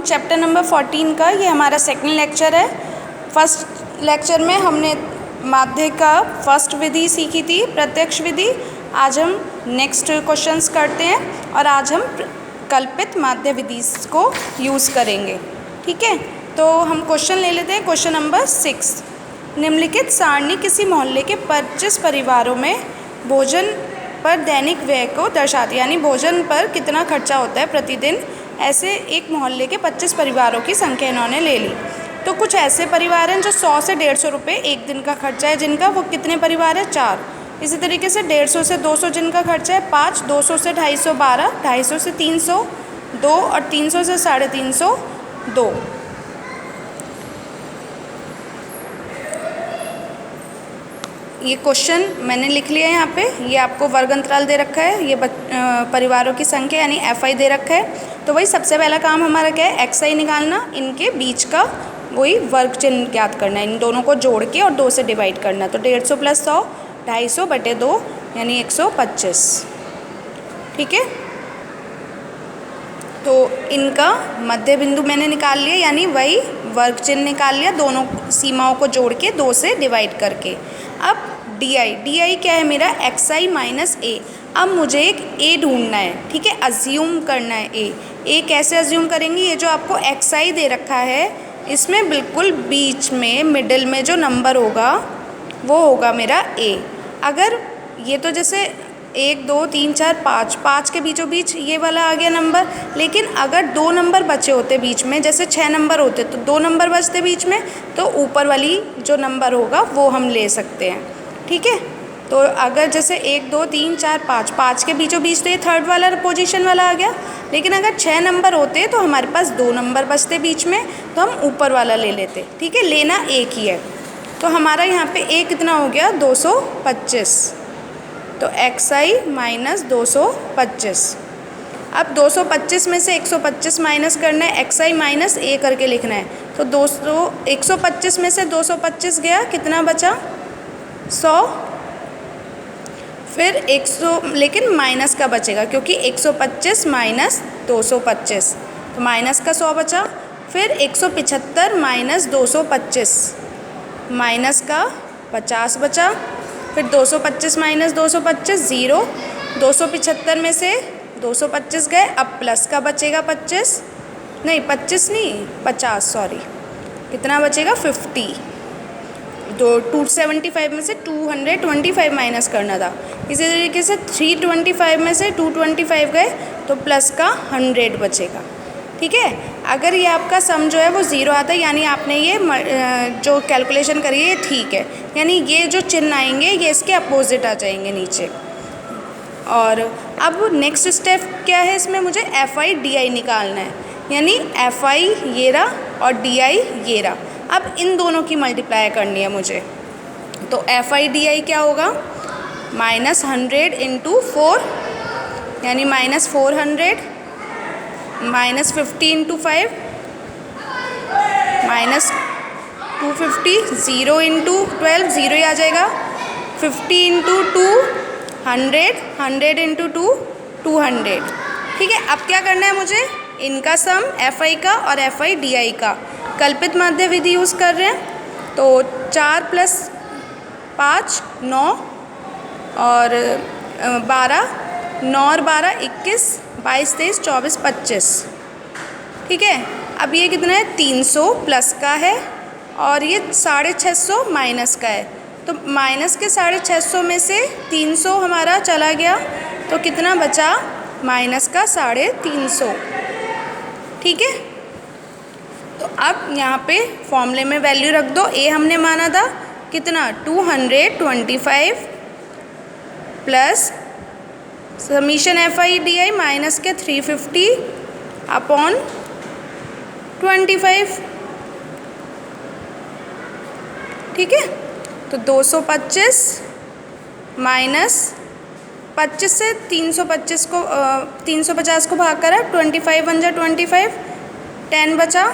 Chapter number 14 का ये हमारा सेकंड लेक्चर है। फर्स्ट लेक्चर में हमने माध्य का फर्स्ट विधि सीखी थी, प्रत्यक्ष विधि। आज हम नेक्स्ट क्वेश्चंस करते हैं और आज हम कल्पित माध्य विधि को यूज़ करेंगे। ठीक है, तो हम क्वेश्चन ले लेते हैं। क्वेश्चन नंबर 6, निम्नलिखित सारणी किसी मोहल्ले के 25 परिवारों में भोजन पर दैनिक व्यय को दर्शाती है, यानी भोजन पर कितना खर्चा होता है प्रतिदिन। ऐसे एक मोहल्ले के 25 परिवारों की संख्या इन्होंने ले ली। तो कुछ ऐसे परिवार हैं जो 100 से 150 रुपये एक दिन का खर्चा है जिनका, वो कितने परिवार है? 4। इसी तरीके से 150 से 200 जिनका खर्चा है 5, 200 से 250 12, 250 से 300 2 और 300 से 350 2। ये क्वेश्चन मैंने लिख लिया है यहाँ पे। ये आपको वर्ग अंतराल दे रखा है, ये परिवारों की संख्या यानी FI दे रखा है। तो वही सबसे पहला काम हमारा क्या है? XI निकालना, इनके बीच का वही वर्ग चिन्ह ज्ञात करना है, इन दोनों को जोड़ के और 2 से डिवाइड करना। तो 150 + 100 250/2 यानी 125। ठीक है, तो इनका मध्य बिंदु मैंने निकाल लिया, यानी वही वर्ग चिन्ह निकाल लिया, दोनों सीमाओं को जोड़ के 2 से डिवाइड करके। अब DI क्या है मेरा? XI - A। अब मुझे एक A ढूंढना है। ठीक है, अज्यूम करना है A कैसे अज्यूम करेंगे? ये जो आपको XI दे रखा है, इसमें बिल्कुल बीच में मिडिल में जो नंबर होगा वो होगा मेरा A। अगर ये तो जैसे 1 2 3 4 5 के बीचों बीच ये वाला आ गया नंबर, लेकिन अगर 2 नंबर बचे होते बीच में, जैसे 6 नंबर होते तो 2 नंबर बचते बीच में, तो ऊपर वाली जो नंबर होगा वो हम ले सकते हैं। ठीक है, तो अगर जैसे 1 2 3 4 5 के बीचों बीच तो ये थर्ड वाला पोजीशन वाला आ गया, लेकिन अगर 6 नंबर होते तो हमारे पास 2 नंबर बचते बीच में, तो हम ऊपर वाला ले लेते। ठीक है, लेना एक ही है। तो हमारा यहाँ पे A कितना हो गया? 225। तो XI - 225। अब 225 में से 125 माइनस करना है, XI - A करके लिखना है। तो 125 में से 225 गया, कितना बचा? 100। फिर 100, लेकिन माइनस का बचेगा क्योंकि 125 - 225, तो माइनस का 100 बचा। फिर 175 - 225, माइनस का 50 बचा। फिर 225 - 225 0। 275 में से 225 गए, अब प्लस का बचेगा 25 नहीं 25 नहीं 50, सॉरी, कितना बचेगा? 50। 275 में से 225 माइनस करना था। इसी तरीके से 325 में से 225 गए तो प्लस का 100 बचेगा। ठीक है, अगर ये आपका सम जो है वो 0 आता है, यानी आपने ये जो कैलकुलेशन करी है ये ठीक है, यानी ये जो चिन्ह आएंगे ये इसके अपोजिट आ जाएंगे नीचे। और अब नेक्स्ट स्टेप क्या है? इसमें मुझे FI DI निकालना है, यानी FI ये रहा और DI ये रहा। अब इन दोनों की मल्टीप्लाई करनी है मुझे। तो FI DI क्या होगा? -100 × 4 यानी -400, -50 × 5 -250, 0 × 12 0 ही आ जाएगा, 50 × 2 100, 100 × 2 200। ठीक है, अब क्या करना है मुझे? इनका सम FI का और FI DI का कल्पित माध्य विधि यूज़ कर रहे हैं। तो 4 + 5 9 और 12, 9 और 12 21, 22 23 24 25। ठीक है, अब ये कितना है? 300 प्लस का है और ये 650 माइनस का है। तो माइनस के 650 में से 300 हमारा चला गया, तो कितना बचा? माइनस का 350। ठीक है, तो अब यहाँ पे फॉर्मूले में वैल्यू रख दो। A हमने माना था कितना? 225 plus summation FI DI minus के 350 अपॉन 25। ठीक है, तो 225 माइनस 25 से 350 को भाग करा, 25 बन जा 25, 10 बचा,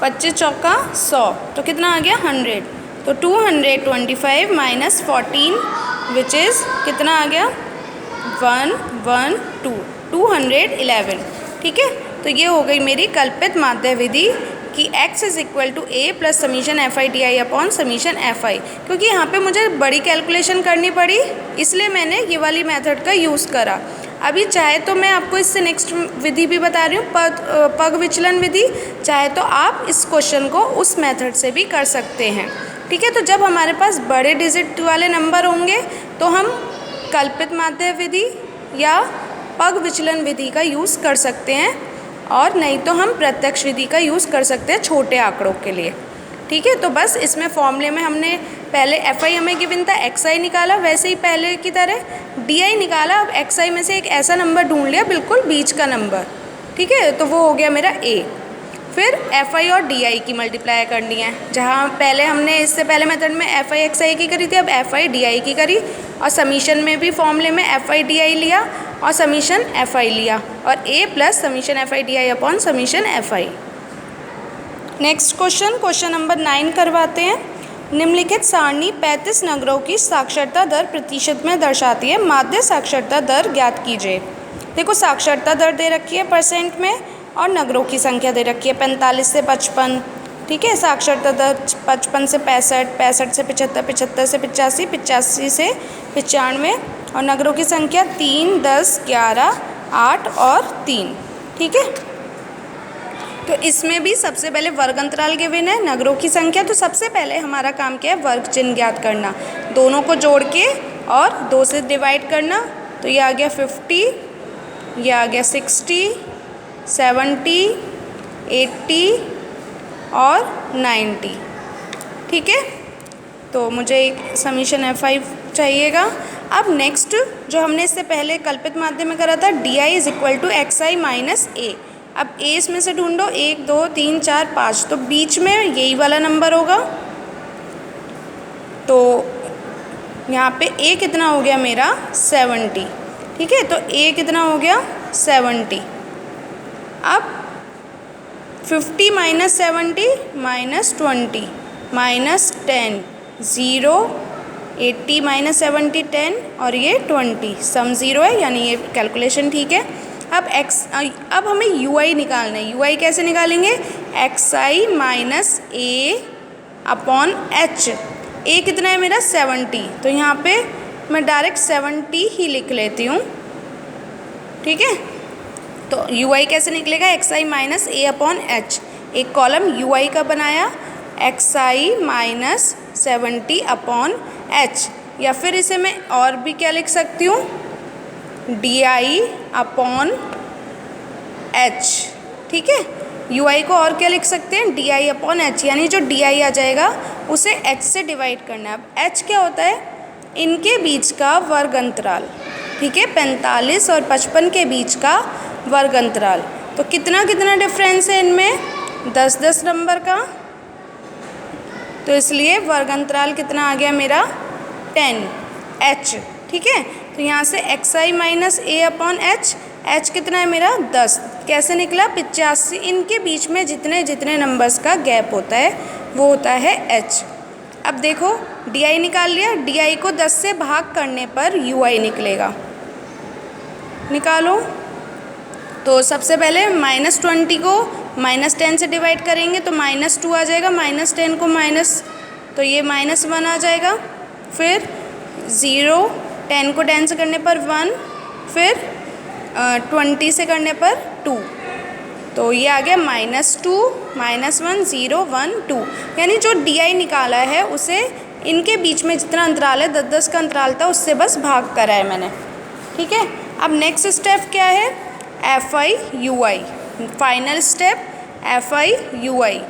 25 चौका 100, तो कितना आ गया? 100। तो 225 - 14 विच इज़ कितना आ गया? 112, 211। ठीक है, तो ये हो गई मेरी कल्पित माध्य विधि कि x is equal to a plus summation F I D I upon summation F i. क्योंकि यहाँ पे मुझे बड़ी कैलकुलेशन करनी पड़ी, इसलिए मैंने ये वाली मेथड का यूज़ करा। अभी चाहे तो मैं आपको इससे नेक्स्ट विधि भी बता रही हूँ, पग विचलन विधि, चाहे तो आप इस क्वेश्चन को उस मेथड से भी कर सकते हैं। ठीक है, तो जब हमारे पास बड़े डिजिट वाले नंबर होंगे तो हम कल्पित माध्य विधि या पग विचलन विधि का यूज़ कर सकते हैं, और नहीं तो हम प्रत्यक्ष विधि का यूज़ कर सकते हैं छोटे आंकड़ों के लिए। ठीक है, तो बस इसमें फॉर्मूले में हमने पहले एफ आई हमें गिवन था, एक्स आई निकाला, वैसे ही पहले की तरह डी आई निकाला। अब एक्स आई में से एक ऐसा नंबर ढूंढ लिया बिल्कुल बीच का नंबर। ठीक है, तो वो हो गया मेरा ए। फिर एफ आई और डी आई की मल्टीप्लाई करनी है, जहाँ पहले हमने इससे पहले मेथड में एफ आई एक्स आई की करी थी, अब एफ आई डी आई की करी, और समीशन में भी फॉर्मूले में एफ आई डी आई लिया और समीशन एफ आई लिया, और A plus summation F I D I upon summation F I. Next question number 9 करवाते हैं। निम्नलिखित सारणी 35 नगरों की साक्षरता दर प्रतिशत में दर्शाती है, माध्य साक्षरता दर ज्ञात कीजिए। देखो, साक्षरता दर दे रखी है परसेंट में, और नगरों की संख्या दे रखी है 45 से 55। ठीक है, साक्षरता दर 55 से 65, 65 से 75, 75 से 85, 85 से 95, और नगरों की संख्या 3, 10, 11, 8 और 3। ठीक है, तो इसमें भी सबसे पहले वर्ग अंतराल गिवन है, नगरों की संख्या, तो सबसे पहले हमारा काम क्या है, वर्ग चिन्ह ज्ञात करना, दोनों को जोड़ के और 2 से डिवाइड करना। तो ये आ गया 50, ये आ गया 60, 70, 80 और 90। ठीक है, तो मुझे एक समीशन एफ आई चाहिएगा। अब नेक्स्ट जो हमने इससे पहले कल्पित माध्य में करा था, D I is equal to X I minus A. अब ए इसमें से ढूंढो, 1, 2, 3, 4, 5, तो बीच में यही वाला नंबर होगा। तो यहाँ पे ए कितना हो गया मेरा 70। ठीक है, तो ए कितना हो गया 70। अब 50 माइनस 70 माइनस 20 माइनस 10, 0, 80 माइनस 70 10, और ये 20, सम 0 है, यानी ये कैलकुलेशन ठीक है। अब हमें यू आई निकालना है। यू आई कैसे निकालेंगे, x I minus A upon H. ए कितना है मेरा 70, तो यहाँ पे मैं डायरेक्ट 70 ही लिख लेती हूँ। ठीक है, तो यू आई कैसे निकलेगा, x I minus A upon H. एक कॉलम यू आई का बनाया, x I minus 70 upon H, या फिर इसे मैं और भी क्या लिख सकती हूँ, डी आई अपॉन एच। ठीक है, यू आई को और क्या लिख सकते हैं, डी आई अपॉन एच, यानी जो डी आई आ जाएगा उसे एच से डिवाइड करना है। अब एच क्या होता है, इनके बीच का वर्ग अंतराल। ठीक है, 45 और 55 के बीच का वर्ग अंतराल। तो कितना कितना डिफरेंस है इनमें, 10-10 नंबर का, तो इसलिए वर्ग अंतराल कितना आ गया मेरा 10 एच। ठीक है, तो यहाँ से x I minus A upon H, H कितना है मेरा 10, कैसे निकला 85। इनके बीच में जितने जितने नंबर्स का गैप होता है वो होता है एच। अब देखो, डी आई निकाल लिया, डी आई को 10 से भाग करने पर यू आई निकलेगा। निकालो, तो सबसे पहले -20 को -10 से डिवाइड करेंगे तो -2 आ जाएगा, -10 को माइनस, तो ये -1 आ जाएगा, फिर 0, 10 को 10 से करने पर 1, फिर 20 से करने पर 2, तो ये आ गया -2, -1, 0, 1, 2। यानी जो डी आई निकाला है उसे इनके बीच में जितना अंतराल है 10-10 का अंतराल था उससे बस भाग करा है मैंने। ठीक है, अब नेक्स्ट स्टेप क्या है, F I you I. Final step F I you I,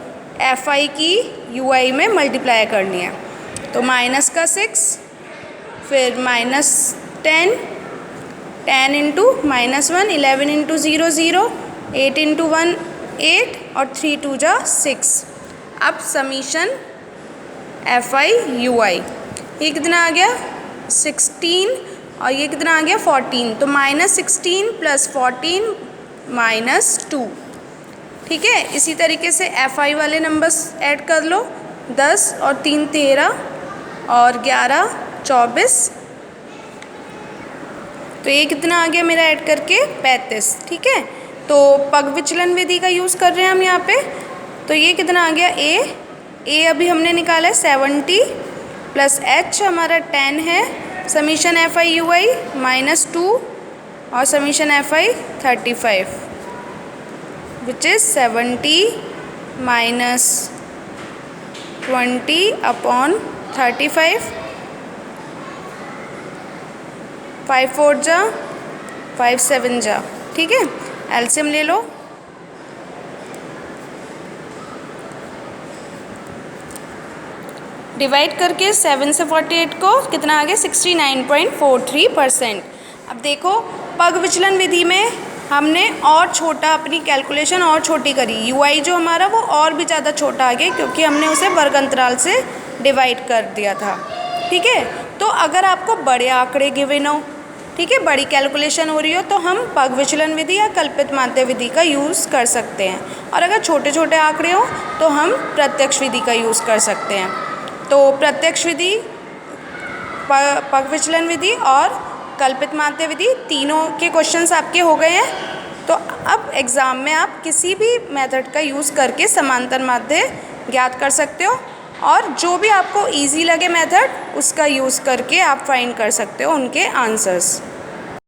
F I की यू आई में मल्टीप्लाई करनी है। तो माइनस का 6, फिर -10, 10 इंटू -1, 11 इंटू 0 0, 8 इंटू 1 8, और 3 2 जा 6। अब समीशन एफ आई यू आई, ये कितना आ गया 16, और ये कितना आ गया 14, तो -16 + 14 -2। ठीक है, इसी तरीके से एफ आई वाले नंबर्स ऐड कर लो, 10 और 3 13 और 11 24, तो ये कितना आ गया मेरा ऐड करके 35। ठीक है, तो पग विचलन विधि का यूज़ कर रहे हैं हम यहाँ पे। तो ये कितना आ गया, ए अभी हमने निकाला है 70 प्लस एच हमारा 10 है, समीशन एफ आई यू आई -2 और summation F I 35 which is 70 minus 20 upon 35, 5 4 जा 5 7 जा, ठीक है। एलसीएम ले लो। डिवाइड करके 7 से 48 को कितना आ गया 69.43%। अब देखो पग विचलन विधि में हमने और छोटा अपनी कैलकुलेशन और छोटी करी, यूआई जो हमारा वो और भी ज़्यादा छोटा आ गया क्योंकि हमने उसे वर्ग अंतराल से डिवाइड कर दिया था, ठीक है। तो अगर आपको बड़े आंकड़े गिवन हो, ठीक है, बड़ी कैलकुलेशन हो रही हो, तो हम पग विचलन विधि या कल्पित माध्य विधि का यूज़ कर सकते हैं, और अगर छोटे छोटे आंकड़े हो तो हम प्रत्यक्ष विधि का यूज़ कर सकते हैं। तो प्रत्यक्ष विधि, पग विचलन विधि और कल्पित माध्य विधि तीनों के क्वेश्चंस आपके हो गए हैं। तो अब एग्ज़ाम में आप किसी भी मेथड का यूज़ करके समांतर माध्य ज्ञात कर सकते हो, और जो भी आपको इजी लगे मेथड उसका यूज़ करके आप फाइंड कर सकते हो उनके आंसर्स।